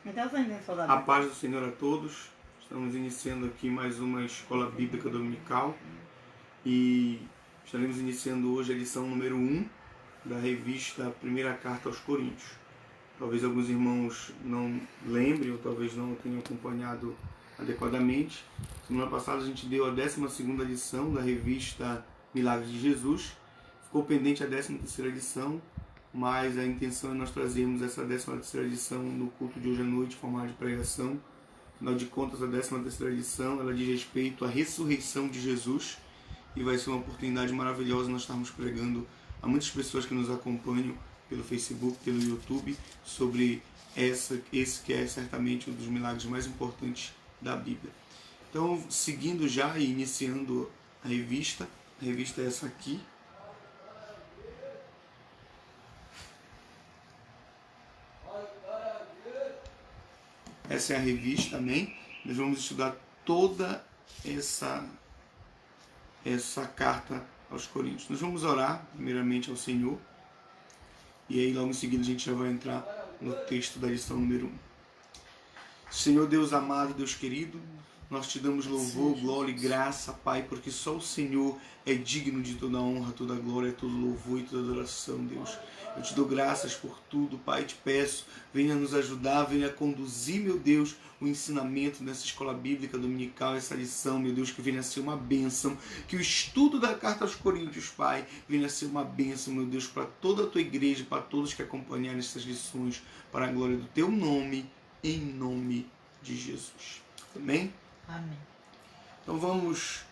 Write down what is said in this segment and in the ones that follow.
Então você inventou da A Bíblia. paz do Senhor a todos. Estamos iniciando aqui mais uma escola bíblica dominical e estaremos iniciando hoje a lição número 1 da revista Primeira Carta aos Coríntios. Talvez alguns irmãos não lembrem ou talvez não tenham acompanhado adequadamente. Semana passada a gente deu a 12ª lição da revista Milagres de Jesus. Ficou pendente a 13ª lição, mas a intenção é nós trazermos essa 13ª lição no culto de hoje à noite, em formato de pregação. Afinal de contas, a 13ª lição ela diz respeito à ressurreição de Jesus e vai ser uma oportunidade maravilhosa nós estarmos pregando a muitas pessoas que nos acompanham pelo Facebook, pelo YouTube, sobre esse que é certamente um dos milagres mais importantes da Bíblia. Então, seguindo já e iniciando a revista é essa aqui. Essa é a revista, amém? Nós vamos estudar toda essa carta aos Coríntios. Nós vamos orar primeiramente ao Senhor e aí logo em seguida a gente já vai entrar no texto da lição número 1. Senhor Deus amado, Deus querido, nós te damos louvor, glória e graça, Pai, porque só o Senhor é digno de toda honra, toda glória, todo louvor e toda adoração, Deus. Eu te dou graças por tudo, Pai, te peço, venha nos ajudar, venha conduzir, meu Deus, o ensinamento nessa escola bíblica dominical, essa lição, meu Deus, que venha a ser uma bênção, que o estudo da carta aos Coríntios, Pai, venha a ser uma bênção, meu Deus, para toda a tua igreja, para todos que acompanharem essas lições, para a glória do teu nome, em nome de Jesus. Amém? Amém. Então vamos,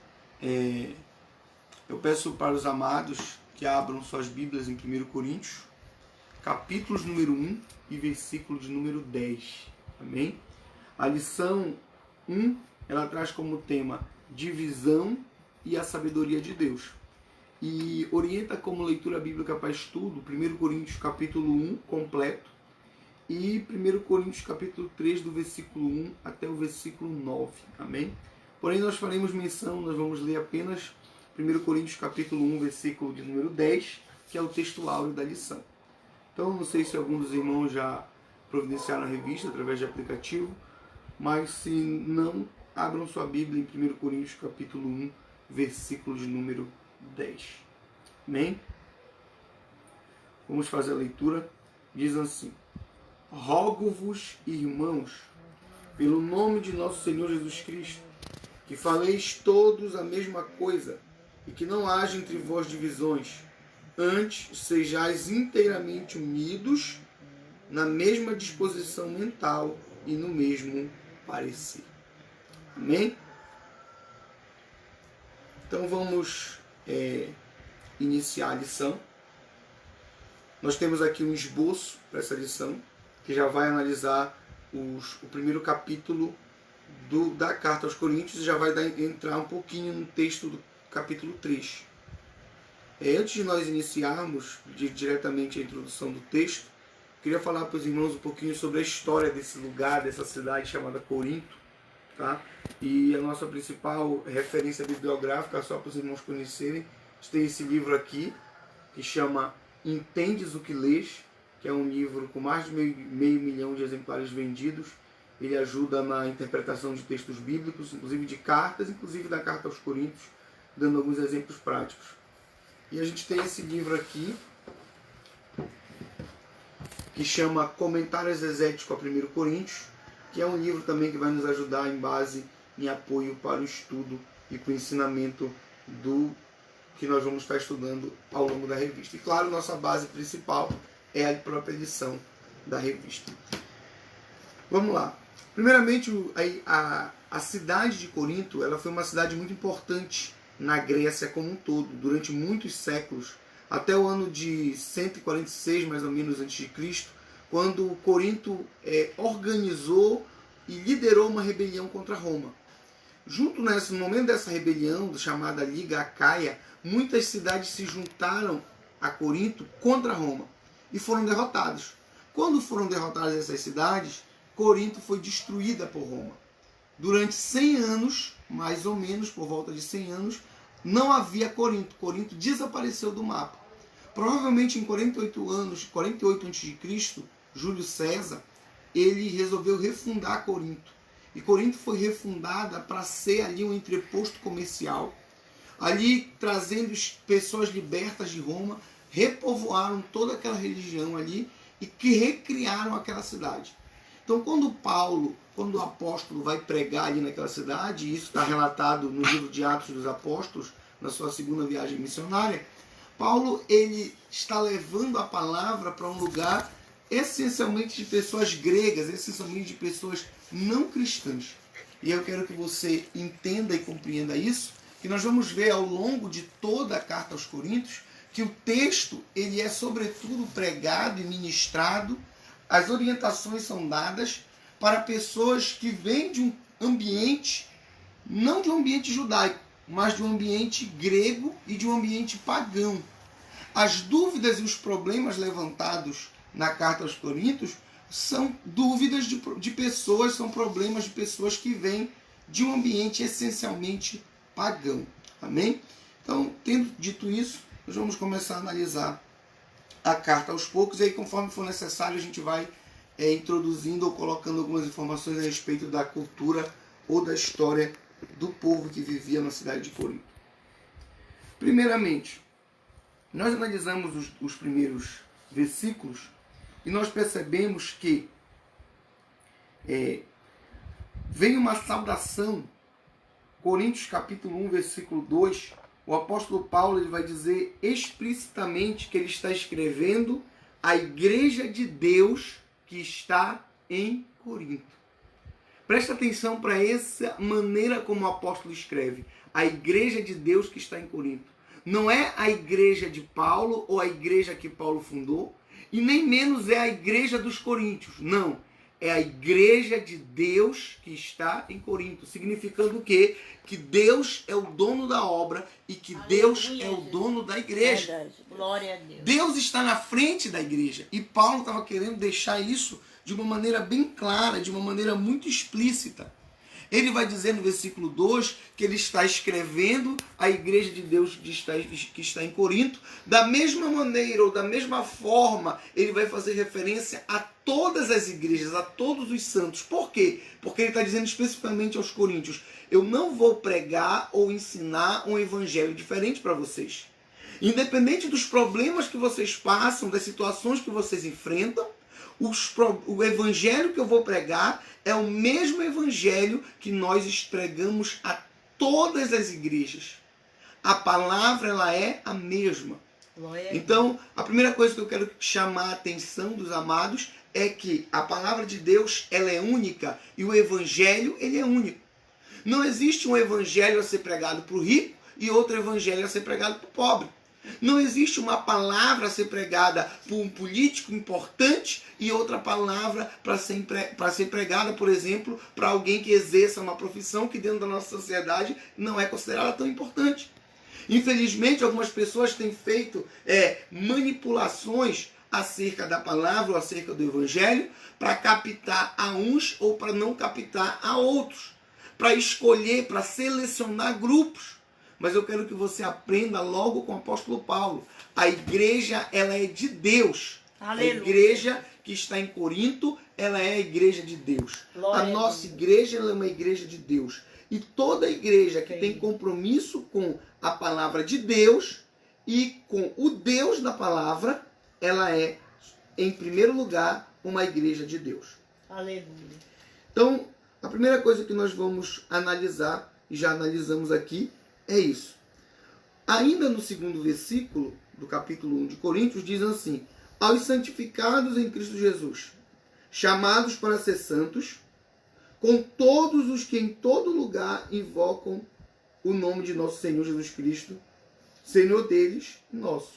eu peço para os amados que abram suas Bíblias em 1 Coríntios, capítulos número 1 e versículo de número 10. Amém? A lição 1, ela traz como tema divisão e a sabedoria de Deus. E orienta como leitura bíblica para estudo 1 Coríntios capítulo 1 completo e 1 Coríntios capítulo 3 do versículo 1 até o versículo 9. Amém? Porém nós faremos menção, nós vamos ler apenas 1 Coríntios capítulo 1, versículo de número 10, que é o texto áureo da lição. Então, não sei se alguns dos irmãos já providenciaram a revista através de aplicativo, mas se não, abram sua Bíblia em 1 Coríntios capítulo 1, versículo de número 10. Amém? Vamos fazer a leitura. Diz assim: rogo-vos, irmãos, pelo nome de nosso Senhor Jesus Cristo, que faleis todos a mesma coisa, e que não haja entre vós divisões. Antes, sejais inteiramente unidos na mesma disposição mental e no mesmo parecer. Amém? Então vamos iniciar a lição. Nós temos aqui um esboço para essa lição, que já vai analisar o primeiro capítulo da carta aos Coríntios e já vai entrar um pouquinho no texto do capítulo 3. Antes de nós iniciarmos diretamente a introdução do texto, queria falar para os irmãos um pouquinho sobre a história desse lugar, dessa cidade chamada Corinto. Tá? E a nossa principal referência bibliográfica, só para os irmãos conhecerem, tem esse livro aqui, que chama Entendes o que Lês, que é um livro com mais de meio milhão de exemplares vendidos. Ele ajuda na interpretação de textos bíblicos, inclusive de cartas, inclusive da carta aos Coríntios, dando alguns exemplos práticos. E a gente tem esse livro aqui, que chama Comentários Exegéticos a 1 Coríntios, que é um livro também que vai nos ajudar em apoio para o estudo e para o ensinamento do que nós vamos estar estudando ao longo da revista. E claro, nossa base principal é a própria edição da revista. Vamos lá. Primeiramente, a cidade de Corinto, ela foi uma cidade muito importante na Grécia como um todo, durante muitos séculos, até o ano de 146, mais ou menos, antes de Cristo, quando Corinto organizou e liderou uma rebelião contra Roma. Junto no momento dessa rebelião, chamada Liga Acaia, muitas cidades se juntaram a Corinto contra Roma e foram derrotados. Quando foram derrotadas essas cidades, Corinto foi destruída por Roma. Durante 100 anos, mais ou menos, por volta de 100 anos, não havia Corinto. Corinto desapareceu do mapa. Provavelmente em 48 a.C., Júlio César ele resolveu refundar Corinto. E Corinto foi refundada para ser ali um entreposto comercial. Ali, trazendo pessoas libertas de Roma, repovoaram toda aquela religião ali e que recriaram aquela cidade. Então, quando o apóstolo vai pregar ali naquela cidade, e isso está relatado no livro de Atos dos Apóstolos, na sua segunda viagem missionária, Paulo ele está levando a palavra para um lugar essencialmente de pessoas gregas, essencialmente de pessoas não cristãs. E eu quero que você entenda e compreenda isso, que nós vamos ver ao longo de toda a carta aos Coríntios, que o texto ele é sobretudo pregado e ministrado, as orientações são dadas para pessoas que vêm de um ambiente, não de um ambiente judaico, mas de um ambiente grego e de um ambiente pagão. As dúvidas e os problemas levantados na carta aos Coríntios são dúvidas de pessoas, são problemas de pessoas que vêm de um ambiente essencialmente pagão. Amém? Então, tendo dito isso, nós vamos começar a analisar a carta aos poucos, e aí conforme for necessário a gente vai introduzindo ou colocando algumas informações a respeito da cultura ou da história do povo que vivia na cidade de Corinto. Primeiramente, nós analisamos os primeiros versículos e nós percebemos que vem uma saudação. Coríntios capítulo 1, versículo 2, o apóstolo Paulo ele vai dizer explicitamente que ele está escrevendo à igreja de Deus que está em Corinto. Presta atenção para essa maneira como o apóstolo escreve. A igreja de Deus que está em Corinto. Não é a igreja de Paulo ou a igreja que Paulo fundou, e nem menos é a igreja dos coríntios. Não. É a igreja de Deus que está em Corinto. Significando o quê? Que Deus é o dono da obra e que Deus é o dono da igreja. Verdade. Glória a Deus. Deus está na frente da igreja. E Paulo estava querendo deixar isso de uma maneira bem clara, de uma maneira muito explícita. Ele vai dizer no versículo 2 que ele está escrevendo à igreja de Deus que está em Corinto. Da mesma maneira ou da mesma forma, ele vai fazer referência a todas as igrejas, a todos os santos. Por quê? Porque ele está dizendo especificamente aos coríntios: eu não vou pregar ou ensinar um evangelho diferente para vocês. Independente dos problemas que vocês passam, das situações que vocês enfrentam, o evangelho que eu vou pregar é o mesmo evangelho que nós pregamos a todas as igrejas. A palavra ela é a mesma. Então, a primeira coisa que eu quero chamar a atenção dos amados é que a palavra de Deus ela é única e o evangelho ele é único. Não existe um evangelho a ser pregado para o rico e outro evangelho a ser pregado para o pobre. Não existe uma palavra a ser pregada por um político importante e outra palavra para ser pregada, por exemplo, para alguém que exerça uma profissão que dentro da nossa sociedade não é considerada tão importante. Infelizmente, algumas pessoas têm feito manipulações acerca da palavra ou acerca do evangelho para captar a uns ou para não captar a outros, para escolher, para selecionar grupos. Mas eu quero que você aprenda logo com o apóstolo Paulo. A igreja, ela é de Deus. Aleluia. A igreja que está em Corinto, ela é a igreja de Deus. Glória a nossa igreja, ela é uma igreja de Deus. E toda igreja que tem compromisso com a palavra de Deus e com o Deus da palavra, ela é, em primeiro lugar, uma igreja de Deus. Aleluia. Então, a primeira coisa que nós vamos analisar, e já analisamos aqui, é isso. Ainda no segundo versículo do capítulo 1 de Coríntios, diz assim: aos santificados em Cristo Jesus, chamados para ser santos, com todos os que em todo lugar invocam o nome de nosso Senhor Jesus Cristo, Senhor deles e nosso.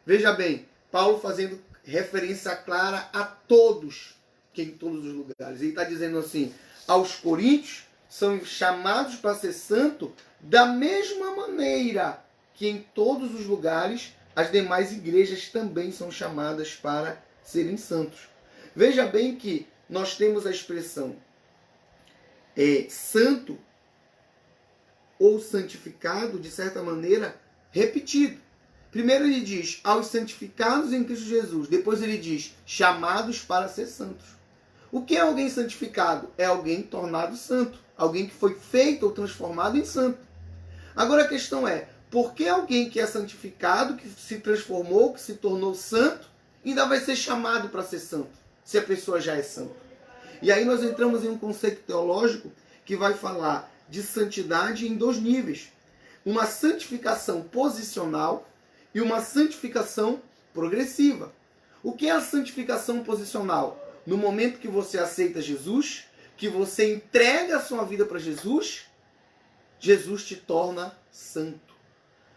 Veja bem, Paulo fazendo referência clara a todos, que em todos os lugares. Ele está dizendo assim: aos coríntios são chamados para ser santo da mesma maneira que em todos os lugares as demais igrejas também são chamadas para serem santos. Veja bem que nós temos a expressão santo ou santificado, de certa maneira, repetido. Primeiro ele diz aos santificados em Cristo Jesus. Depois ele diz chamados para ser santos. O que é alguém santificado? É alguém tornado santo. Alguém que foi feito ou transformado em santo. Agora a questão é, por que alguém que é santificado, que se transformou, que se tornou santo, ainda vai ser chamado para ser santo, se a pessoa já é santa? E aí nós entramos em um conceito teológico que vai falar de santidade em dois níveis. Uma santificação posicional e uma santificação progressiva. O que é a santificação posicional? No momento que você aceita Jesus, que você entrega a sua vida para Jesus, Jesus te torna santo.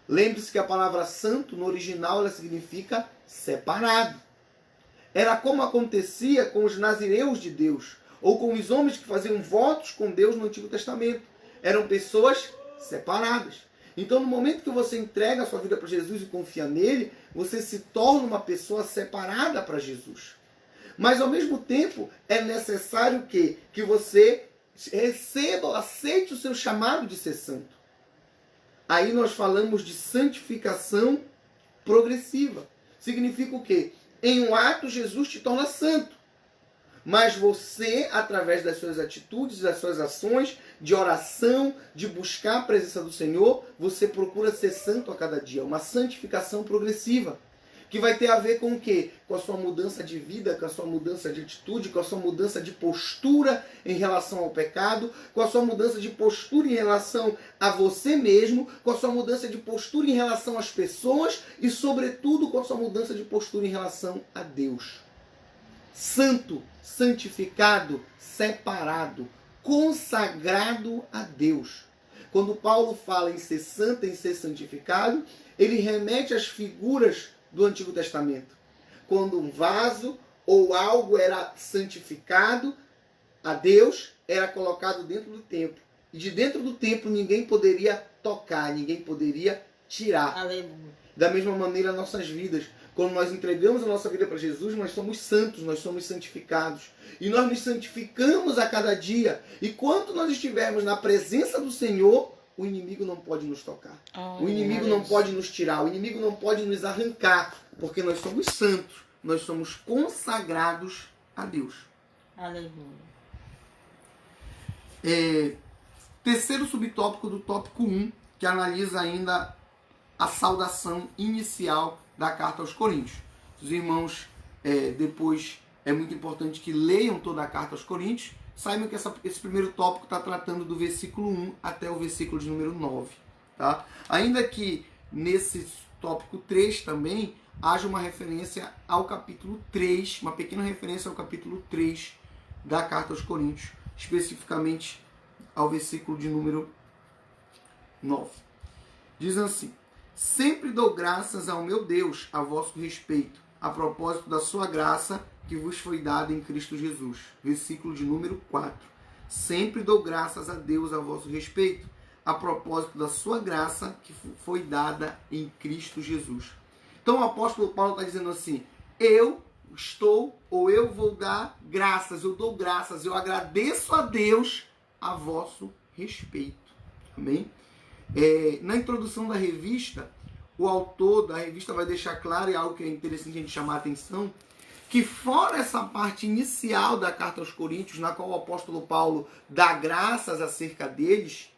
Lembre-se que a palavra santo, no original, ela significa separado. Era como acontecia com os nazireus de Deus, ou com os homens que faziam votos com Deus no Antigo Testamento. Eram pessoas separadas. Então, no momento que você entrega a sua vida para Jesus e confia nele, você se torna uma pessoa separada para Jesus. Mas, ao mesmo tempo, é necessário que você receba, aceite o seu chamado de ser santo. Aí nós falamos de santificação progressiva. Significa o quê? Em um ato, Jesus te torna santo. Mas você, através das suas atitudes, das suas ações, de oração, de buscar a presença do Senhor, você procura ser santo a cada dia. Uma santificação progressiva. Que vai ter a ver com o quê? Com a sua mudança de vida, com a sua mudança de atitude, com a sua mudança de postura em relação ao pecado, com a sua mudança de postura em relação a você mesmo, com a sua mudança de postura em relação às pessoas e, sobretudo, com a sua mudança de postura em relação a Deus. Santo, santificado, separado, consagrado a Deus. Quando Paulo fala em ser santo, em ser santificado, ele remete às figuras do Antigo Testamento. Quando um vaso ou algo era santificado a Deus, era colocado dentro do templo. E de dentro do templo ninguém poderia tocar, ninguém poderia tirar. Aleluia. Da mesma maneira, nossas vidas. Quando nós entregamos a nossa vida para Jesus, nós somos santos, nós somos santificados. E nós nos santificamos a cada dia. E quando nós estivermos na presença do Senhor, o inimigo não pode nos tocar. O inimigo não pode nos tirar. O inimigo não pode nos arrancar. Porque nós somos santos. Nós somos consagrados a Deus. Aleluia. Terceiro subtópico do tópico 1, que analisa ainda a saudação inicial da carta aos Coríntios. Os irmãos, depois, é muito importante que leiam toda a carta aos Coríntios. Saibam que esse primeiro tópico está tratando do versículo 1 até o versículo de número 9. Tá? Ainda que nesse tópico 3 também haja uma referência ao capítulo 3, uma pequena referência ao capítulo 3 da carta aos Coríntios, especificamente ao versículo de número 9. Diz assim: sempre dou graças ao meu Deus a vosso respeito, a propósito da sua graça que vos foi dada em Cristo Jesus. Versículo de número 4. Sempre dou graças a Deus a vosso respeito, a propósito da sua graça que foi dada em Cristo Jesus. Então o apóstolo Paulo está dizendo assim: eu estou, ou eu vou dar graças, eu dou graças, eu agradeço a Deus a vosso respeito. Amém? Na introdução da revista, o autor da revista vai deixar claro, e algo que é interessante a gente chamar a atenção, que fora essa parte inicial da carta aos Coríntios, na qual o apóstolo Paulo dá graças acerca deles,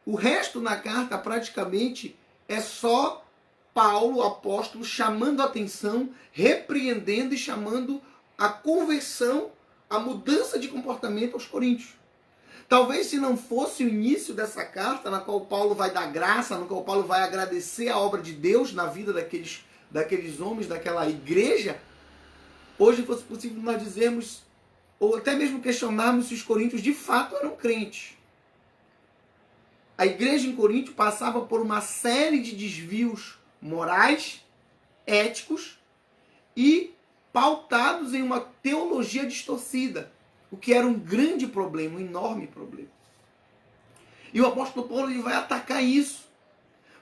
o resto na carta praticamente é só Paulo, o apóstolo, chamando a atenção, repreendendo e chamando a conversão, a mudança de comportamento aos coríntios. Talvez se não fosse o início dessa carta, na qual Paulo vai dar graça, na qual Paulo vai agradecer a obra de Deus na vida daqueles homens, daquela igreja, hoje fosse possível nós dizermos, ou até mesmo questionarmos se os coríntios de fato eram crentes. A igreja em Corinto passava por uma série de desvios morais, éticos e pautados em uma teologia distorcida, o que era um grande problema, um enorme problema. E o apóstolo Paulo ele vai atacar isso.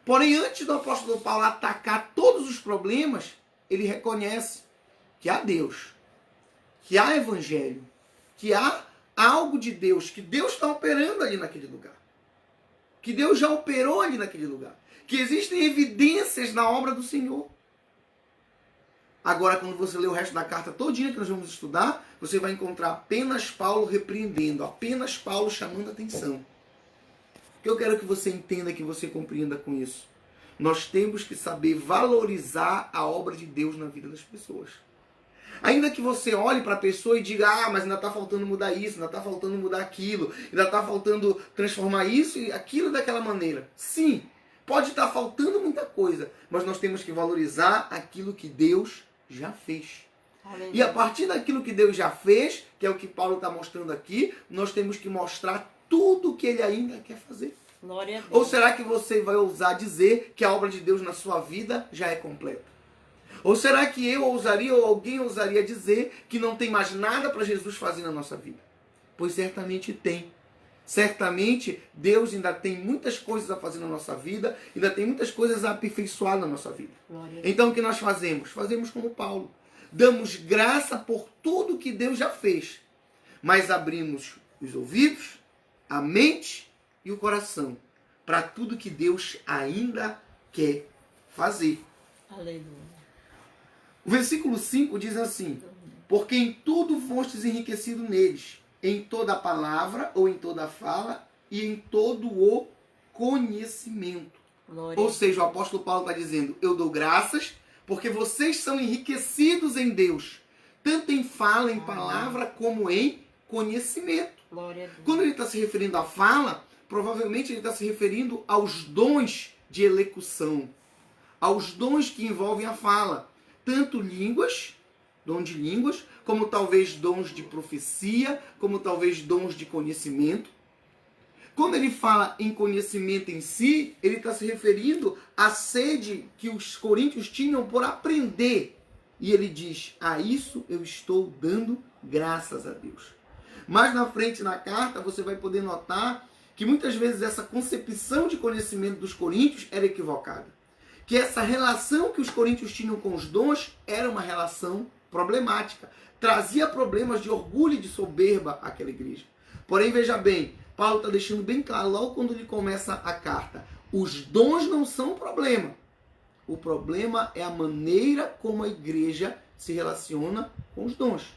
Porém, antes do apóstolo Paulo atacar todos os problemas, ele reconhece que há Deus, que há evangelho, que há algo de Deus, que Deus está operando ali naquele lugar. Que Deus já operou ali naquele lugar. Que existem evidências na obra do Senhor. Agora, quando você lê o resto da carta todinha que nós vamos estudar, você vai encontrar apenas Paulo repreendendo, apenas Paulo chamando a atenção. O que eu quero que você entenda, que você compreenda com isso. Nós temos que saber valorizar a obra de Deus na vida das pessoas. Ainda que você olhe para a pessoa e diga, mas ainda está faltando mudar isso, ainda está faltando mudar aquilo, ainda está faltando transformar isso e aquilo daquela maneira. Sim, pode estar faltando muita coisa, mas nós temos que valorizar aquilo que Deus já fez. E a partir daquilo que Deus já fez, que é o que Paulo está mostrando aqui, nós temos que mostrar tudo o que ele ainda quer fazer. Glória a Deus. Ou será que você vai ousar dizer que a obra de Deus na sua vida já é completa? Ou será que eu ousaria ou alguém ousaria dizer que não tem mais nada para Jesus fazer na nossa vida? Pois certamente tem. Certamente Deus ainda tem muitas coisas a fazer na nossa vida, ainda tem muitas coisas a aperfeiçoar na nossa vida. Então o que nós fazemos? Fazemos como Paulo. Damos graça por tudo que Deus já fez, mas abrimos os ouvidos, a mente e o coração para tudo que Deus ainda quer fazer. Aleluia. O versículo 5 diz assim: porque em tudo fostes enriquecido neles, em toda a palavra ou em toda a fala e em todo o conhecimento. Glória. Ou seja, o apóstolo Paulo está dizendo, eu dou graças porque vocês são enriquecidos em Deus, tanto em fala, em palavra, como em conhecimento. Glória a Deus. Quando ele está se referindo à fala, provavelmente ele está se referindo aos dons de elocução, aos dons que envolvem a fala. Tanto línguas, dom de línguas, como talvez dons de profecia, como talvez dons de conhecimento. Quando ele fala em conhecimento em si, ele está se referindo à sede que os coríntios tinham por aprender. E ele diz, a isso eu estou dando graças a Deus. Mais na frente na carta, você vai poder notar que muitas vezes essa concepção de conhecimento dos coríntios era equivocada. Que essa relação que os coríntios tinham com os dons era uma relação problemática. Trazia problemas de orgulho e de soberba àquela igreja. Porém, veja bem, Paulo está deixando bem claro, logo quando ele começa a carta, os dons não são o problema. O problema é a maneira como a igreja se relaciona com os dons.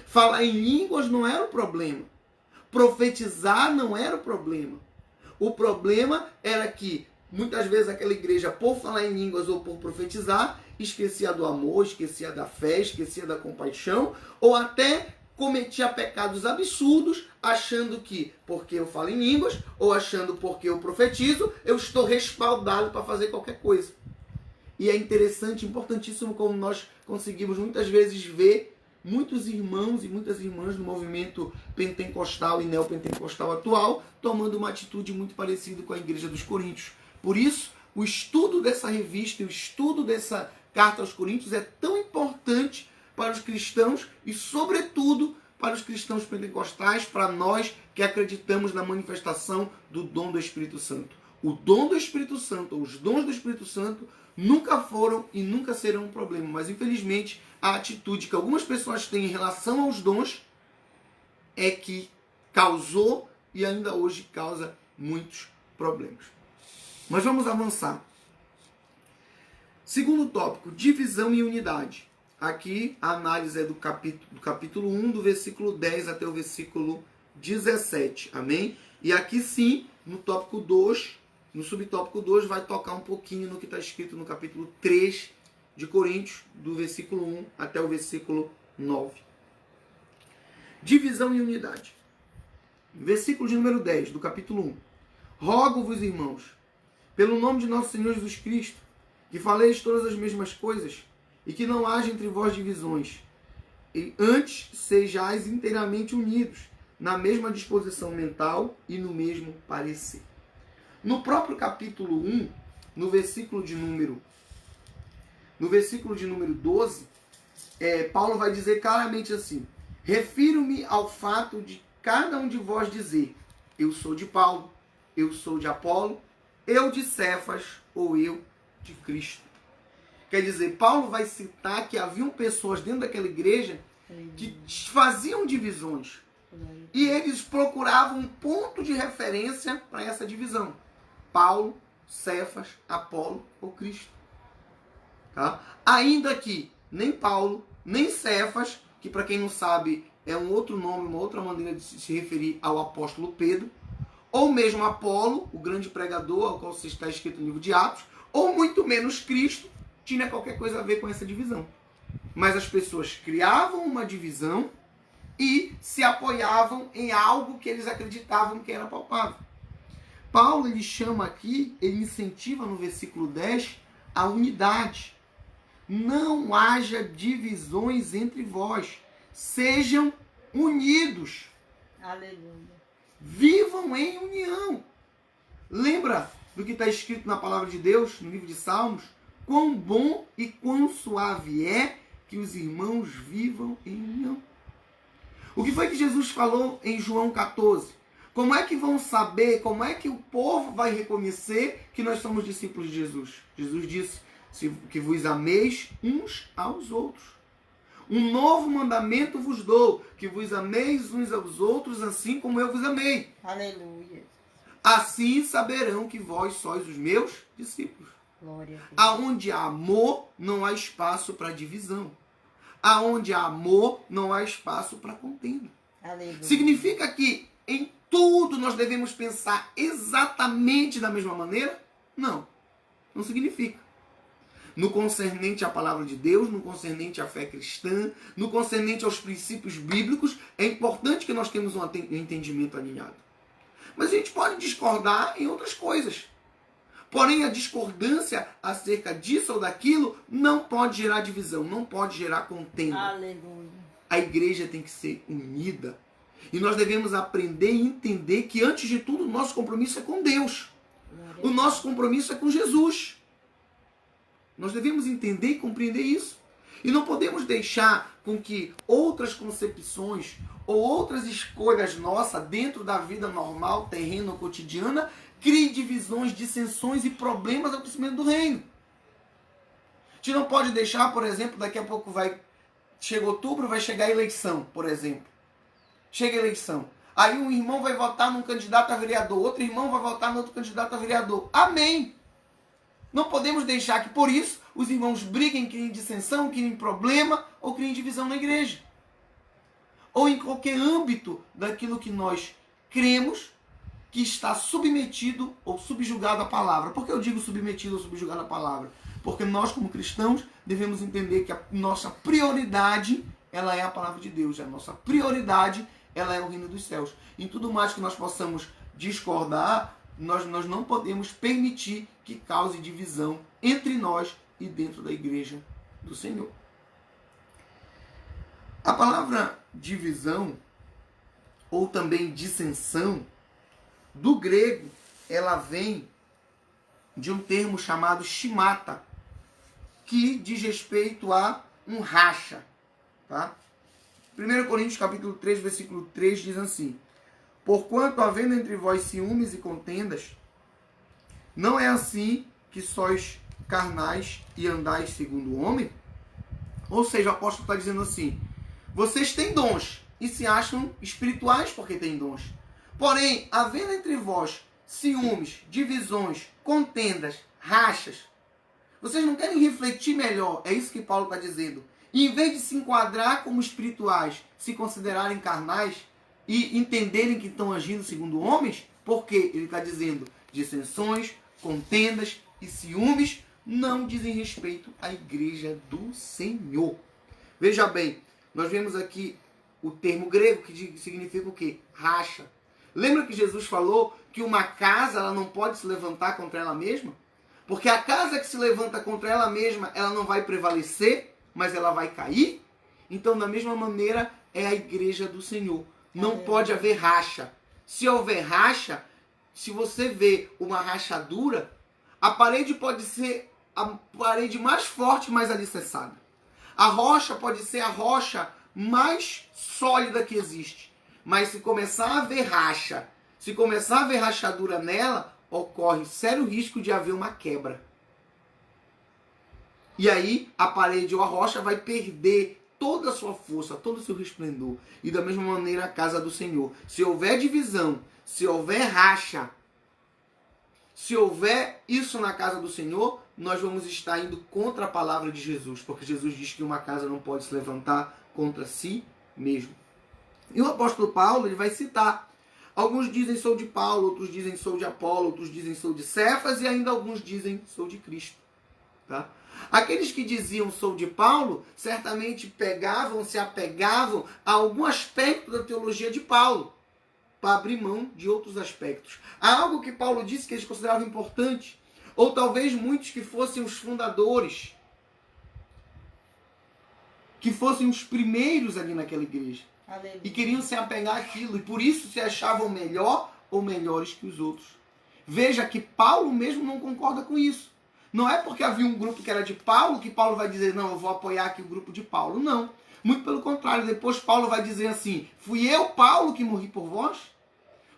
Falar em línguas não era o problema. Profetizar não era o problema. O problema era que muitas vezes aquela igreja, por falar em línguas ou por profetizar, esquecia do amor, esquecia da fé, esquecia da compaixão, ou até cometia pecados absurdos, achando que porque eu falo em línguas, ou achando porque eu profetizo, eu estou respaldado para fazer qualquer coisa. E é interessante, importantíssimo, como nós conseguimos muitas vezes ver muitos irmãos e muitas irmãs no movimento pentecostal e neopentecostal atual, tomando uma atitude muito parecida com a igreja dos Coríntios. Por isso, o estudo dessa revista e o estudo dessa carta aos Coríntios é tão importante para os cristãos e, sobretudo, para os cristãos pentecostais, para nós que acreditamos na manifestação do dom do Espírito Santo. O dom do Espírito Santo, ou os dons do Espírito Santo, nunca foram e nunca serão um problema. Mas, infelizmente, a atitude que algumas pessoas têm em relação aos dons é que causou e ainda hoje causa muitos problemas. Mas vamos avançar. Segundo tópico, divisão e unidade. Aqui a análise é do capítulo 1, do versículo 10 até o versículo 17. Amém? E aqui sim, no tópico 2, no subtópico 2, vai tocar um pouquinho no que está escrito no capítulo 3 de Coríntios, do versículo 1 até o versículo 9. Divisão e unidade. Versículo de número 10, do capítulo 1. Rogo-vos, irmãos, pelo nome de nosso Senhor Jesus Cristo, que faleis todas as mesmas coisas, e que não haja entre vós divisões, e antes sejais inteiramente unidos, na mesma disposição mental e no mesmo parecer. No próprio capítulo 1, no versículo de número 12, Paulo vai dizer claramente assim, refiro-me ao fato de cada um de vós dizer, eu sou de Paulo, eu sou de Apolo, eu de Cefas ou eu de Cristo. Quer dizer, Paulo vai citar que haviam pessoas dentro daquela igreja que faziam divisões. E eles procuravam um ponto de referência para essa divisão. Paulo, Cefas, Apolo ou Cristo. Tá? Ainda que nem Paulo, nem Cefas, que para quem não sabe é um outro nome, uma outra maneira de se referir ao apóstolo Pedro, ou mesmo Apolo, o grande pregador, ao qual se está escrito no livro de Atos, ou muito menos Cristo, tinha qualquer coisa a ver com essa divisão. Mas as pessoas criavam uma divisão e se apoiavam em algo que eles acreditavam que era palpável. Paulo, ele chama aqui, ele incentiva no versículo 10 a unidade. Não haja divisões entre vós. Sejam unidos. Aleluia. Vivam em união. Lembra do que está escrito na palavra de Deus, no livro de Salmos? Quão bom e quão suave é que os irmãos vivam em união. O que foi que Jesus falou em João 14? Como é que vão saber, como é que o povo vai reconhecer que nós somos discípulos de Jesus? Jesus disse que vos ameis uns aos outros. Um novo mandamento vos dou, que vos ameis uns aos outros, assim como eu vos amei. Aleluia. Assim saberão que vós sois os meus discípulos. Glória a Deus. Aonde há amor, não há espaço para divisão. Aonde há amor, não há espaço para contenda. Aleluia. Significa que em tudo nós devemos pensar exatamente da mesma maneira? Não. Não significa. No concernente à palavra de Deus, no concernente à fé cristã, no concernente aos princípios bíblicos, é importante que nós tenhamos um entendimento alinhado. Mas a gente pode discordar em outras coisas. Porém, a discordância acerca disso ou daquilo não pode gerar divisão, não pode gerar contenda. Aleluia. A igreja tem que ser unida. E nós devemos aprender e entender que, antes de tudo, o nosso compromisso é com Deus. O nosso compromisso é com Jesus. Nós devemos entender e compreender isso. E não podemos deixar com que outras concepções ou outras escolhas nossas dentro da vida normal, terrena ou cotidiana, criem divisões, dissensões e problemas ao crescimento do reino. A gente não pode deixar, por exemplo, daqui a pouco chega outubro, vai chegar a eleição, por exemplo. Chega a eleição. Aí um irmão vai votar num candidato a vereador, outro irmão vai votar no outro candidato a vereador. Amém! Não podemos deixar que, por isso, os irmãos briguem, criem dissensão, criem problema ou criem divisão na igreja. Ou em qualquer âmbito daquilo que nós cremos que está submetido ou subjugado à palavra. Por que eu digo submetido ou subjugado à palavra? Porque nós, como cristãos, devemos entender que a nossa prioridade, ela é a palavra de Deus. A nossa prioridade, ela é o reino dos céus. Em tudo mais que nós possamos discordar, nós não podemos permitir que cause divisão entre nós e dentro da igreja do Senhor. A palavra divisão, ou também dissensão, do grego, ela vem de um termo chamado shimata, que diz respeito a um racha. Tá? 1 Coríntios capítulo 3, versículo 3 diz assim: porquanto, havendo entre vós ciúmes e contendas, não é assim que sois carnais e andais segundo o homem? Ou seja, o apóstolo está dizendo assim: vocês têm dons e se acham espirituais porque têm dons. Porém, havendo entre vós ciúmes, divisões, contendas, rachas, vocês não querem refletir melhor? É isso que Paulo está dizendo. E em vez de se enquadrar como espirituais, se considerarem carnais e entenderem que estão agindo segundo homens, porque ele está dizendo dissensões, contendas e ciúmes não dizem respeito à igreja do Senhor. Veja bem, nós vemos aqui o termo grego que significa o quê? Racha. Lembra que Jesus falou que uma casa ela não pode se levantar contra ela mesma? Porque a casa que se levanta contra ela mesma, ela não vai prevalecer, mas ela vai cair. Então, da mesma maneira, é a igreja do Senhor. Não pode haver racha. Se houver racha, se você vê uma rachadura, a parede pode ser a parede mais forte, mais alicerçada. A rocha pode ser a rocha mais sólida que existe. Mas se começar a haver racha, se começar a haver rachadura nela, ocorre sério risco de haver uma quebra. E aí a parede ou a rocha vai perder toda a sua força, todo o seu resplendor. E da mesma maneira a casa do Senhor. Se houver divisão, se houver racha, se houver isso na casa do Senhor, nós vamos estar indo contra a palavra de Jesus, porque Jesus diz que uma casa não pode se levantar contra si mesmo. E o apóstolo Paulo, ele vai citar. Alguns dizem sou de Paulo, outros dizem sou de Apolo, outros dizem sou de Cefas e ainda alguns dizem sou de Cristo. Tá? Aqueles que diziam sou de Paulo, certamente se apegavam a algum aspecto da teologia de Paulo, para abrir mão de outros aspectos. Há algo que Paulo disse que eles consideravam importante, ou talvez muitos que fossem os fundadores, que fossem os primeiros ali naquela igreja. Aleluia. E queriam se apegar àquilo, e por isso se achavam melhor ou melhores que os outros. Veja que Paulo mesmo não concorda com isso. Não é porque havia um grupo que era de Paulo que Paulo vai dizer, não, eu vou apoiar aqui o grupo de Paulo. Não. Muito pelo contrário. Depois Paulo vai dizer assim, fui eu, Paulo, que morri por vós?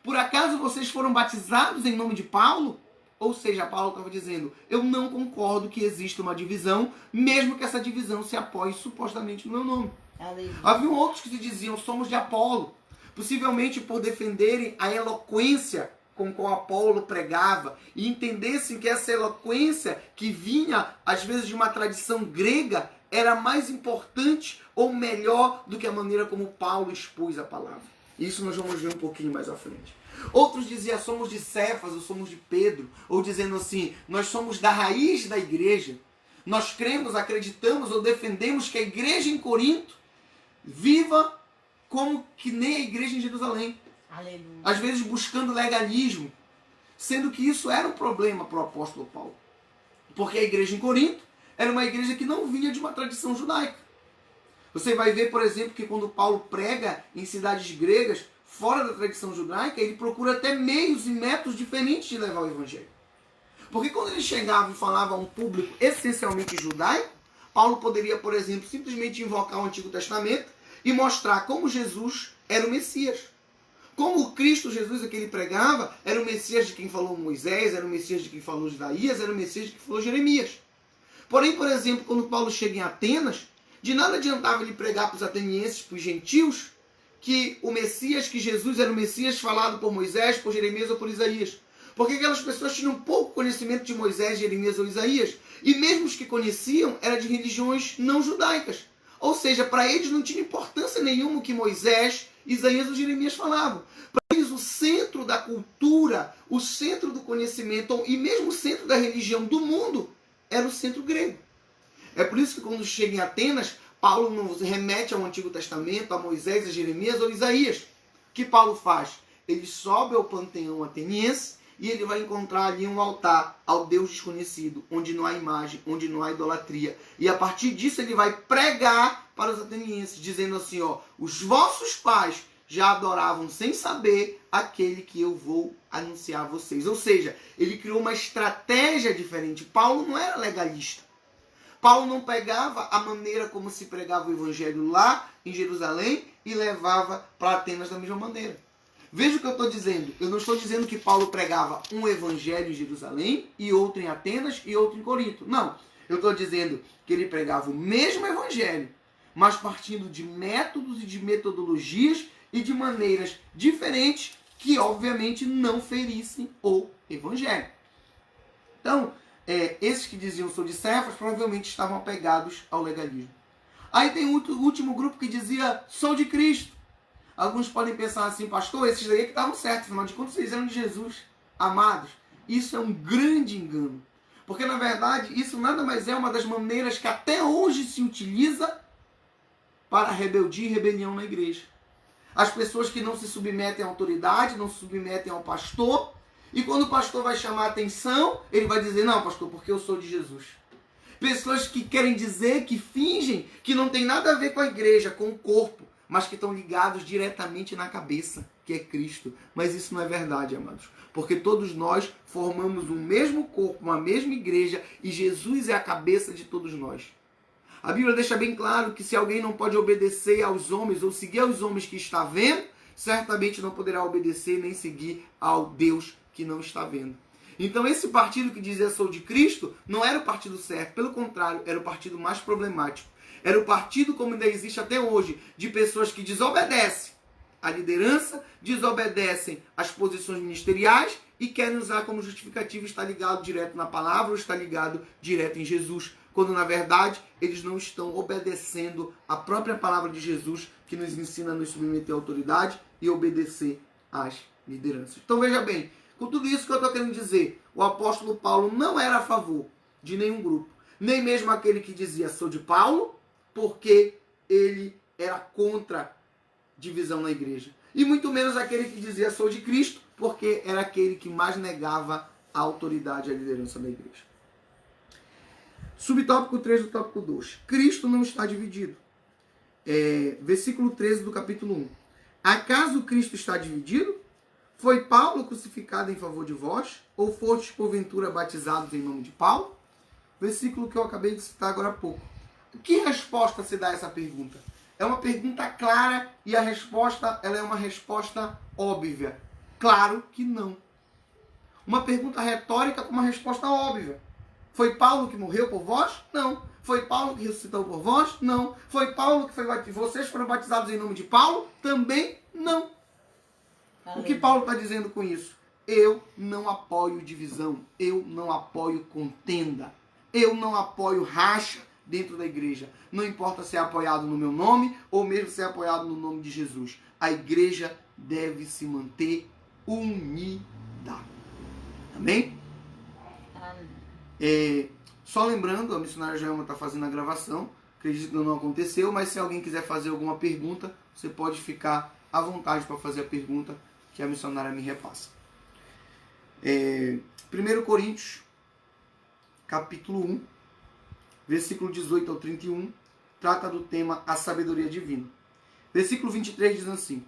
Por acaso vocês foram batizados em nome de Paulo? Ou seja, Paulo estava dizendo, eu não concordo que exista uma divisão, mesmo que essa divisão se apoie supostamente no meu nome. Aleluia. Havia outros que se diziam, somos de Apolo, possivelmente por defenderem a eloquência com qual Apolo pregava e entendessem que essa eloquência que vinha, às vezes, de uma tradição grega, era mais importante ou melhor do que a maneira como Paulo expôs a palavra. Isso nós vamos ver um pouquinho mais à frente. Outros diziam, somos de Cefas ou somos de Pedro, ou dizendo assim, nós somos da raiz da igreja. Nós cremos, acreditamos ou defendemos que a igreja em Corinto viva como que nem a igreja em Jerusalém. Aleluia. Às vezes buscando legalismo, sendo que isso era um problema para o apóstolo Paulo. Porque a igreja em Corinto era uma igreja que não vinha de uma tradição judaica. Você vai ver, por exemplo, que quando Paulo prega em cidades gregas, fora da tradição judaica, ele procura até meios e métodos diferentes de levar o evangelho. Porque quando ele chegava e falava a um público essencialmente judaico, Paulo poderia, por exemplo, simplesmente invocar o Antigo Testamento e mostrar como Jesus era o Messias. Como o Cristo Jesus a que ele pregava era o Messias de quem falou Moisés, era o Messias de quem falou Isaías, era o Messias de quem falou Jeremias. Porém, por exemplo, quando Paulo chega em Atenas, de nada adiantava ele pregar para os atenienses, para os gentios, que o Messias, que Jesus era o Messias falado por Moisés, por Jeremias ou por Isaías. Porque aquelas pessoas tinham pouco conhecimento de Moisés, Jeremias ou Isaías. E mesmo os que conheciam, era de religiões não judaicas. Ou seja, para eles não tinha importância nenhuma o que Moisés, Isaías ou Jeremias falavam. Para eles o centro da cultura, o centro do conhecimento e mesmo o centro da religião do mundo era o centro grego. É por isso que quando chega em Atenas, Paulo nos remete ao Antigo Testamento, a Moisés, a Jeremias ou Isaías. O que Paulo faz? Ele sobe ao panteão ateniense e ele vai encontrar ali um altar ao Deus desconhecido, onde não há imagem, onde não há idolatria. E a partir disso ele vai pregar para os atenienses, dizendo assim, ó, os vossos pais já adoravam sem saber aquele que eu vou anunciar a vocês. Ou seja, ele criou uma estratégia diferente. Paulo não era legalista. Paulo não pegava a maneira como se pregava o evangelho lá em Jerusalém e levava para Atenas da mesma maneira. Veja o que eu estou dizendo. Eu não estou dizendo que Paulo pregava um evangelho em Jerusalém e outro em Atenas e outro em Corinto. Não. Eu estou dizendo que ele pregava o mesmo evangelho, mas partindo de métodos e de metodologias e de maneiras diferentes que, obviamente, não ferissem o evangelho. Então, esses que diziam sou de Cefas provavelmente estavam apegados ao legalismo. Aí tem o último grupo que dizia sou de Cristo. Alguns podem pensar assim, pastor, esses daí que estavam certos, afinal de contas eles eram de Jesus. Amados, isso é um grande engano. Porque na verdade isso nada mais é uma das maneiras que até hoje se utiliza para rebeldia e rebelião na igreja. As pessoas que não se submetem à autoridade, não se submetem ao pastor, e quando o pastor vai chamar a atenção, ele vai dizer, não, pastor, porque eu sou de Jesus. Pessoas que querem dizer, que fingem que não tem nada a ver com a igreja, com o corpo, mas que estão ligados diretamente na cabeça, que é Cristo. Mas isso não é verdade, amados. Porque todos nós formamos um mesmo corpo, uma mesma igreja, e Jesus é a cabeça de todos nós. A Bíblia deixa bem claro que se alguém não pode obedecer aos homens ou seguir aos homens que está vendo, certamente não poderá obedecer nem seguir ao Deus que não está vendo. Então esse partido que dizia sou de Cristo não era o partido certo, pelo contrário, era o partido mais problemático. Era o partido, como ainda existe até hoje, de pessoas que desobedecem à liderança, desobedecem às posições ministeriais e querem usar como justificativa estar ligado direto na palavra ou estar ligado direto em Jesus, quando na verdade eles não estão obedecendo a própria palavra de Jesus, que nos ensina a nos submeter à autoridade e obedecer às lideranças. Então veja bem, com tudo isso que eu estou querendo dizer, o apóstolo Paulo não era a favor de nenhum grupo, nem mesmo aquele que dizia sou de Paulo, porque ele era contra divisão na igreja. E muito menos aquele que dizia sou de Cristo, porque era aquele que mais negava a autoridade e a liderança da igreja. Subtópico 3 do tópico 2. Cristo não está dividido. Versículo 13 do capítulo 1. Acaso Cristo está dividido? Foi Paulo crucificado em favor de vós? Ou fostes porventura batizados em nome de Paulo? Versículo que eu acabei de citar agora há pouco. Que resposta se dá a essa pergunta? É uma pergunta clara e a resposta ela é uma resposta óbvia. Claro que não. Uma pergunta retórica com uma resposta óbvia. Foi Paulo que morreu por vós? Não. Foi Paulo que ressuscitou por vós? Não. Foi Paulo que foi batizado? Vocês foram batizados em nome de Paulo? Também não. O que Paulo está dizendo com isso? Eu não apoio divisão. Eu não apoio contenda. Eu não apoio racha dentro da igreja. Não importa se é apoiado no meu nome ou mesmo se é apoiado no nome de Jesus. A igreja deve se manter unida. Amém? Só lembrando, a missionária Joelma está fazendo a gravação. Acredito que não aconteceu, mas se alguém quiser fazer alguma pergunta, você pode ficar à vontade para fazer a pergunta que a missionária me repassa. 1 Coríntios, capítulo 1, versículo 18 ao 31, trata do tema a sabedoria divina. Versículo 23 diz assim: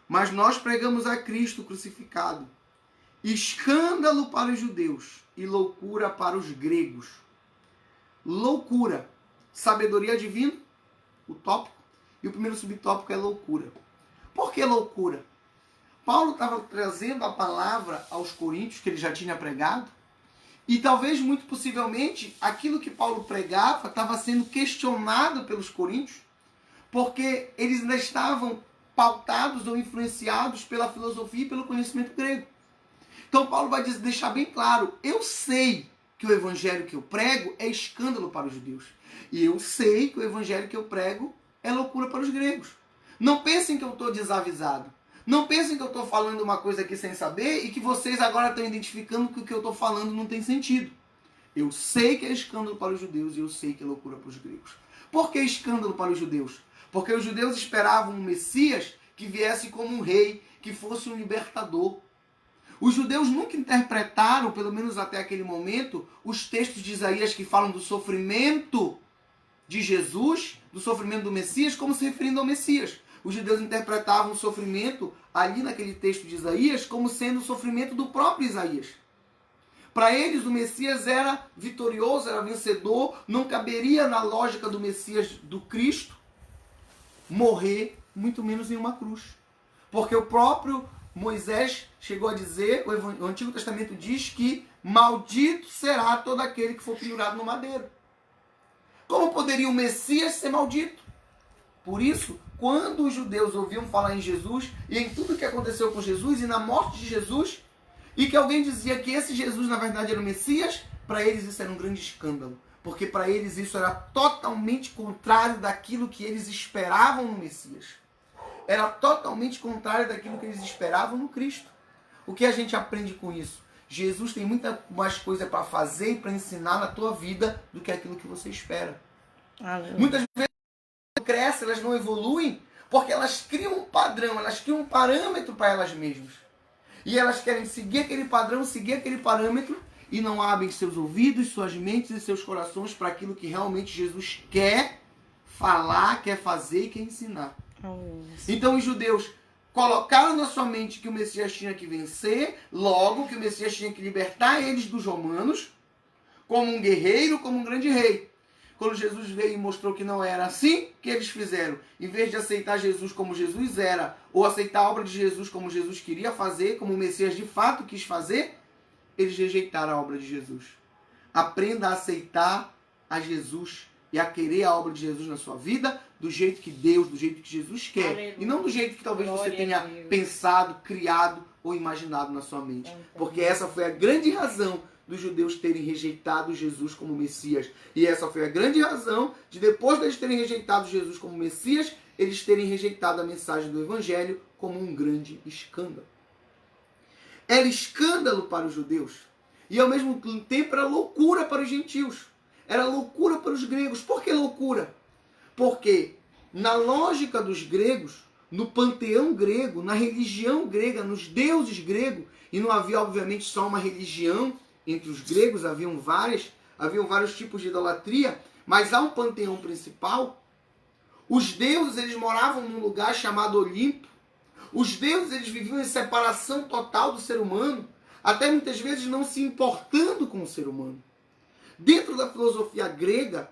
mas nós pregamos a Cristo crucificado, escândalo para os judeus e loucura para os gregos. Loucura, sabedoria divina, o tópico, e o primeiro subtópico é loucura. Por que loucura? Paulo estava trazendo a palavra aos coríntios, que ele já tinha pregado, e talvez, muito possivelmente, aquilo que Paulo pregava estava sendo questionado pelos coríntios, porque eles ainda estavam pautados ou influenciados pela filosofia e pelo conhecimento grego. Então Paulo vai deixar bem claro, eu sei que o evangelho que eu prego é escândalo para os judeus. E eu sei que o evangelho que eu prego é loucura para os gregos. Não pensem que eu estou desavisado. Não pensem que eu estou falando uma coisa aqui sem saber e que vocês agora estão identificando que o que eu estou falando não tem sentido. Eu sei que é escândalo para os judeus e eu sei que é loucura para os gregos. Por que escândalo para os judeus? Porque os judeus esperavam um Messias que viesse como um rei, que fosse um libertador. Os judeus nunca interpretaram, pelo menos até aquele momento, os textos de Isaías que falam do sofrimento de Jesus, do sofrimento do Messias, como se referindo ao Messias. Os judeus interpretavam o sofrimento ali naquele texto de Isaías como sendo o sofrimento do próprio Isaías. Para eles o Messias era vitorioso, era vencedor, não caberia na lógica do Messias do Cristo morrer, muito menos em uma cruz. Porque o próprio Moisés chegou a dizer, o Antigo Testamento diz que maldito será todo aquele que for pendurado no madeiro. Como poderia o Messias ser maldito? Por isso, quando os judeus ouviam falar em Jesus e em tudo que aconteceu com Jesus e na morte de Jesus, e que alguém dizia que esse Jesus na verdade era o Messias, para eles isso era um grande escândalo. Porque para eles isso era totalmente contrário daquilo que eles esperavam no Messias. Era totalmente contrário daquilo que eles esperavam no Cristo. O que a gente aprende com isso? Jesus tem muita mais coisa para fazer e para ensinar na tua vida do que aquilo que você espera. Aleluia. Muitas vezes elas crescem, elas não evoluem, porque elas criam um padrão, elas criam um parâmetro para elas mesmas. E elas querem seguir aquele padrão, seguir aquele parâmetro, e não abrem seus ouvidos, suas mentes e seus corações para aquilo que realmente Jesus quer falar, quer fazer e quer ensinar. Então os judeus colocaram na sua mente que o Messias tinha que vencer, logo que o Messias tinha que libertar eles dos romanos, como um guerreiro, como um grande rei. Quando Jesus veio e mostrou que não era assim, o que eles fizeram? Em vez de aceitar Jesus como Jesus era, ou aceitar a obra de Jesus como Jesus queria fazer, como o Messias de fato quis fazer, eles rejeitaram a obra de Jesus. Aprenda a aceitar a Jesus e a querer a obra de Jesus na sua vida do jeito que Deus, do jeito que Jesus quer. Aleluia. E não do jeito que talvez você tenha pensado, criado ou imaginado na sua mente. Porque essa foi a grande razão dos judeus terem rejeitado Jesus como Messias. E essa foi a grande razão de, depois deles terem rejeitado Jesus como Messias, eles terem rejeitado a mensagem do Evangelho como um grande escândalo. Era escândalo para os judeus. E ao mesmo tempo era loucura para os gentios. Era loucura para os gregos. Por que loucura? Porque na lógica dos gregos, no panteão grego, na religião grega, nos deuses gregos, e não havia obviamente só uma religião entre os gregos, haviam vários tipos de idolatria, mas há um panteão principal. Os deuses, eles moravam num lugar chamado Olimpo. Os deuses, eles viviam em separação total do ser humano, até muitas vezes não se importando com o ser humano. Dentro da filosofia grega,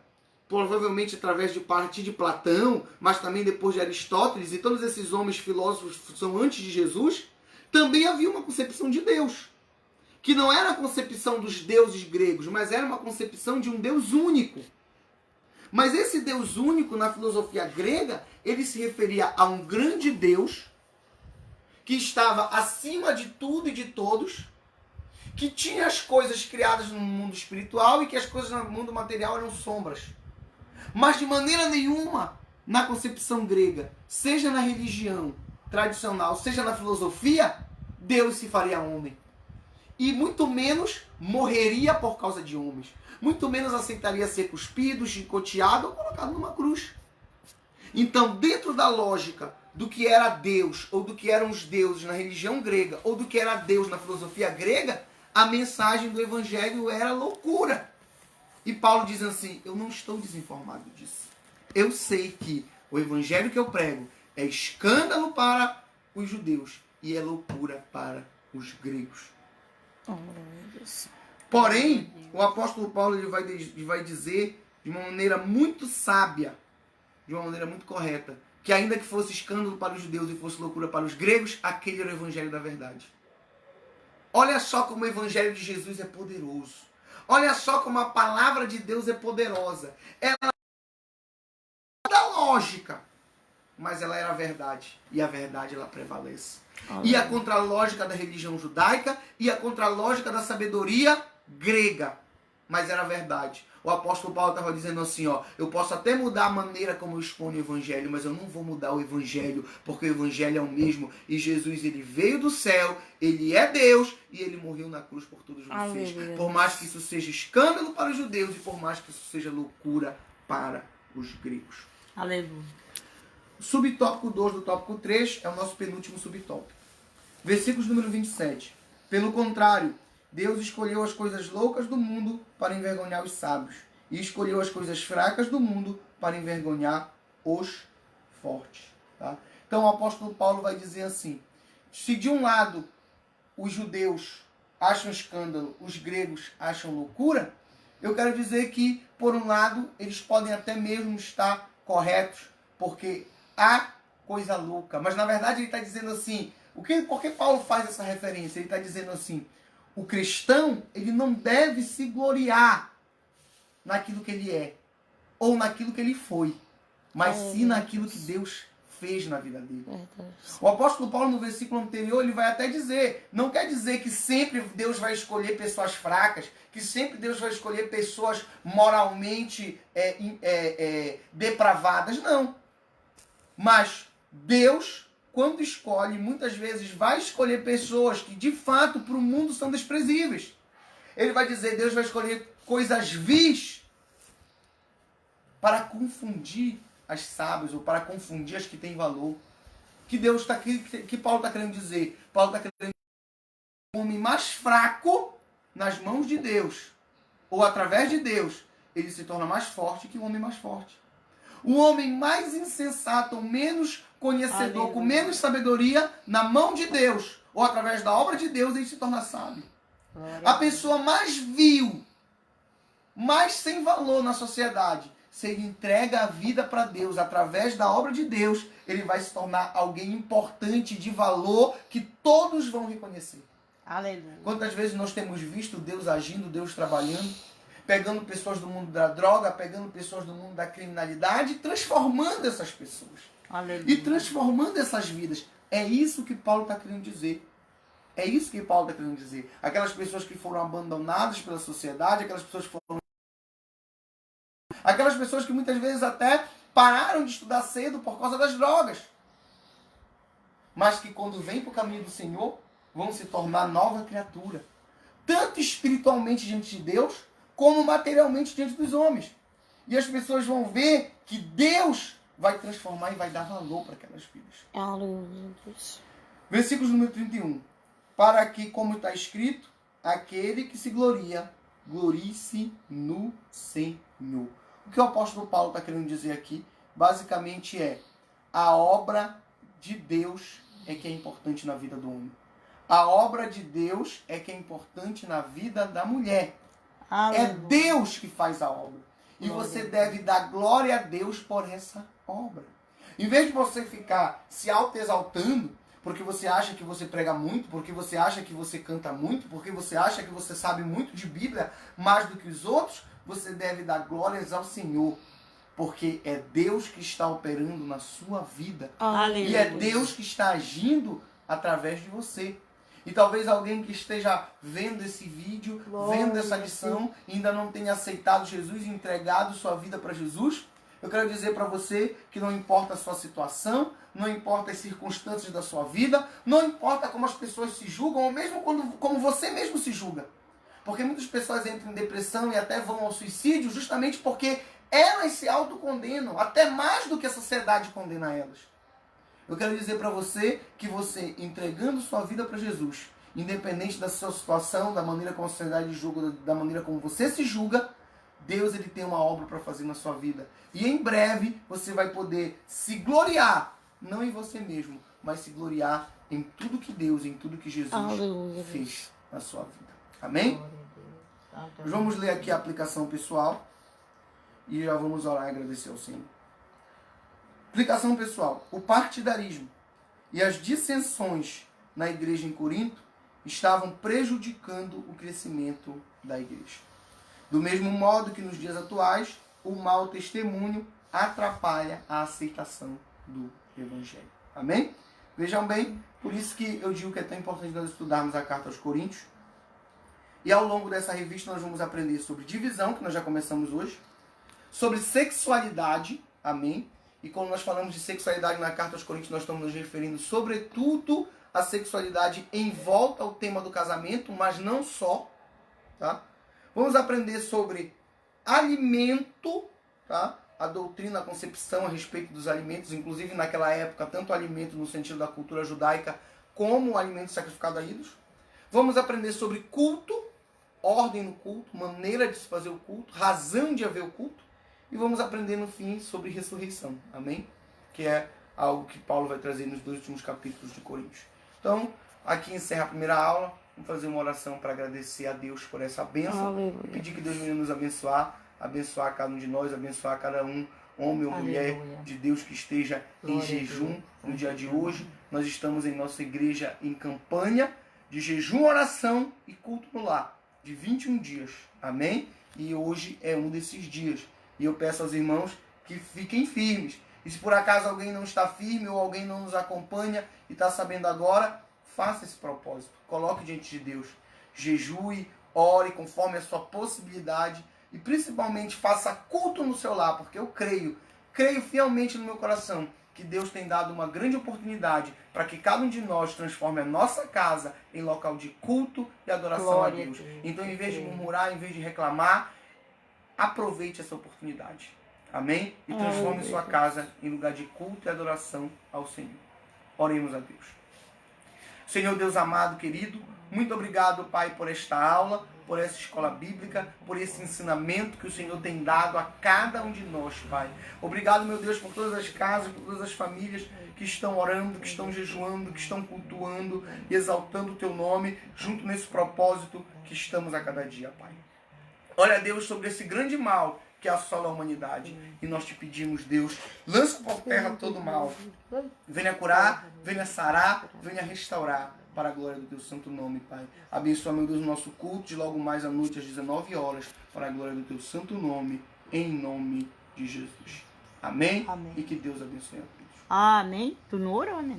provavelmente através de partir de Platão, mas também depois de Aristóteles, e todos esses homens filósofos são antes de Jesus, também havia uma concepção de Deus, que não era a concepção dos deuses gregos, mas era uma concepção de um Deus único. Mas esse Deus único, na filosofia grega, ele se referia a um grande Deus que estava acima de tudo e de todos, que tinha as coisas criadas no mundo espiritual e que as coisas no mundo material eram sombras. Mas de maneira nenhuma, na concepção grega, seja na religião tradicional, seja na filosofia, Deus se faria homem. E muito menos morreria por causa de homens. Muito menos aceitaria ser cuspido, chicoteado ou colocado numa cruz. Então, dentro da lógica do que era Deus, ou do que eram os deuses na religião grega, ou do que era Deus na filosofia grega, a mensagem do Evangelho era loucura. E Paulo diz assim, eu não estou desinformado disso. Eu sei que o Evangelho que eu prego é escândalo para os judeus e é loucura para os gregos. Porém, o apóstolo Paulo ele vai dizer de uma maneira muito sábia, de uma maneira muito correta, que ainda que fosse escândalo para os judeus e fosse loucura para os gregos, aquele era o Evangelho da verdade. Olha só como o Evangelho de Jesus é poderoso. Olha só como a palavra de Deus é poderosa. Ela é da lógica, mas ela era a verdade. E a verdade ela prevalece. Ia contra a lógica da religião judaica, ia contra a lógica da sabedoria grega, mas era a verdade. O apóstolo Paulo estava dizendo assim, ó, eu posso até mudar a maneira como eu exponho o Evangelho, mas eu não vou mudar o Evangelho, porque o Evangelho é o mesmo. E Jesus, ele veio do céu, ele é Deus, e ele morreu na cruz por todos vocês. Por mais que isso seja escândalo para os judeus, e por mais que isso seja loucura para os gregos. Aleluia. Subtópico 2 do tópico 3 é o nosso penúltimo subtópico. Versículos número 27. Pelo contrário, Deus escolheu as coisas loucas do mundo para envergonhar os sábios. E escolheu as coisas fracas do mundo para envergonhar os fortes. Tá? Então o apóstolo Paulo vai dizer assim, se de um lado os judeus acham escândalo, os gregos acham loucura, eu quero dizer que, por um lado, eles podem até mesmo estar corretos, porque há coisa louca. Mas na verdade ele está dizendo assim, por que Paulo faz essa referência? Ele está dizendo assim, o cristão, ele não deve se gloriar naquilo que ele é, ou naquilo que ele foi, mas sim naquilo que Deus fez na vida dele. O apóstolo Paulo, no versículo anterior, ele vai até dizer, não quer dizer que sempre Deus vai escolher pessoas fracas, que sempre Deus vai escolher pessoas moralmente depravadas, não. Mas Deus, quando escolhe, muitas vezes vai escolher pessoas que de fato para o mundo são desprezíveis. Ele vai dizer, Deus vai escolher coisas vis para confundir as sábias ou para confundir as que têm valor. Que Deus está aqui, que Paulo está querendo dizer? Paulo está querendo dizer que o homem mais fraco nas mãos de Deus ou através de Deus, ele se torna mais forte que o homem mais forte. O homem mais insensato, menos conhecedor, com menos sabedoria, na mão de Deus, ou através da obra de Deus, ele se torna sábio. A pessoa mais vil, mais sem valor na sociedade, se ele entrega a vida para Deus, através da obra de Deus, ele vai se tornar alguém importante, de valor, que todos vão reconhecer. Aleluia. Quantas vezes nós temos visto Deus agindo, Deus trabalhando, pegando pessoas do mundo da droga, pegando pessoas do mundo da criminalidade, transformando essas pessoas. Aleluia. E transformando essas vidas. É isso que Paulo está querendo dizer. É isso que Paulo está querendo dizer. Aquelas pessoas que foram abandonadas pela sociedade, aquelas pessoas que foram... Aquelas pessoas que muitas vezes até pararam de estudar cedo por causa das drogas. Mas que quando vêm para o caminho do Senhor, vão se tornar nova criatura. Tanto espiritualmente diante de Deus, como materialmente diante dos homens. E as pessoas vão ver que Deus vai transformar e vai dar valor para aquelas vidas. Aleluia. Versículo número 31. Para que, como está escrito, aquele que se gloria, glorie-se no Senhor. O que o apóstolo Paulo está querendo dizer aqui, basicamente é a obra de Deus é que é importante na vida do homem. A obra de Deus é que é importante na vida da mulher. Aleluia. É Deus que faz a obra. E você deve dar glória a Deus por essa obra. Em vez de você ficar se auto-exaltando, porque você acha que você prega muito, porque você acha que você canta muito, porque você acha que você sabe muito de Bíblia, mais do que os outros, você deve dar glórias ao Senhor. Porque é Deus que está operando na sua vida. Aleluia. E é Deus que está agindo através de você. E talvez alguém que esteja vendo esse vídeo, vendo essa lição, e ainda não tenha aceitado Jesus e entregado sua vida para Jesus, eu quero dizer para você que não importa a sua situação, não importa as circunstâncias da sua vida, não importa como as pessoas se julgam, ou mesmo como você mesmo se julga. Porque muitas pessoas entram em depressão e até vão ao suicídio justamente porque elas se autocondenam, até mais do que a sociedade condena elas. Eu quero dizer para você que você, entregando sua vida para Jesus, independente da sua situação, da maneira como a sociedade julga, da maneira como você se julga, Deus ele tem uma obra para fazer na sua vida. E em breve você vai poder se gloriar, não em você mesmo, mas se gloriar em tudo que Deus, em tudo que Jesus Aleluia. fez na sua vida. Amém? Nós vamos ler aqui a aplicação pessoal e já vamos orar e agradecer ao Senhor. Aplicação pessoal. O partidarismo e as dissensões na igreja em Corinto estavam prejudicando o crescimento da igreja. Do mesmo modo que nos dias atuais, o mau testemunho atrapalha a aceitação do Evangelho. Amém? Vejam bem, por isso que eu digo que é tão importante nós estudarmos a carta aos Coríntios. E ao longo dessa revista nós vamos aprender sobre divisão, que nós já começamos hoje, sobre sexualidade, amém? E quando nós falamos de sexualidade na carta aos Coríntios, nós estamos nos referindo sobretudo à sexualidade em volta ao tema do casamento, mas não só, tá? Vamos aprender sobre alimento, tá? A doutrina, a concepção a respeito dos alimentos, inclusive naquela época, tanto alimento no sentido da cultura judaica, como o alimento sacrificado a ídolos. Vamos aprender sobre culto, ordem no culto, maneira de se fazer o culto, razão de haver o culto. E vamos aprender no fim sobre ressurreição, amém? Que é algo que Paulo vai trazer nos 2 últimos capítulos de Coríntios. Então, aqui encerra a primeira aula. Vamos fazer uma oração para agradecer a Deus por essa bênção. E pedir que Deus venha nos abençoar, abençoar cada um de nós, abençoar cada um, homem ou mulher de Deus que esteja em jejum no dia de hoje. Nós estamos em nossa igreja em campanha de jejum, oração e culto no lar, de 21 dias, amém? E hoje é um desses dias. E eu peço aos irmãos que fiquem firmes. E se por acaso alguém não está firme ou alguém não nos acompanha e está sabendo agora, faça esse propósito. Coloque diante de Deus. Jejue, ore conforme a sua possibilidade e principalmente faça culto no seu lar, porque eu creio fielmente no meu coração que Deus tem dado uma grande oportunidade para que cada um de nós transforme a nossa casa em local de culto e adoração Glória a Deus. a Deus. Então, em vez de murmurar, em vez de reclamar, aproveite essa oportunidade. Amém? E transforme sua casa em lugar de culto e adoração ao Senhor. Oremos a Deus. Senhor Deus amado, querido, muito obrigado, Pai, por esta aula, por essa escola bíblica, por esse ensinamento que o Senhor tem dado a cada um de nós, Pai. Obrigado, meu Deus, por todas as casas, por todas as famílias que estão orando, que estão jejuando, que estão cultuando e exaltando o Teu nome, junto nesse propósito que estamos a cada dia, Pai. Olha, Deus, sobre esse grande mal que assola a humanidade. E nós te pedimos, Deus, lança por terra todo mal. Venha curar, venha sarar, venha restaurar para a glória do teu santo nome, Pai. Abençoa, meu Deus, o nosso culto de logo mais à noite, às 19 horas, para a glória do teu santo nome, em nome de Jesus. Amém? Amém. E que Deus abençoe a todos. Amém. Tu não orou, né?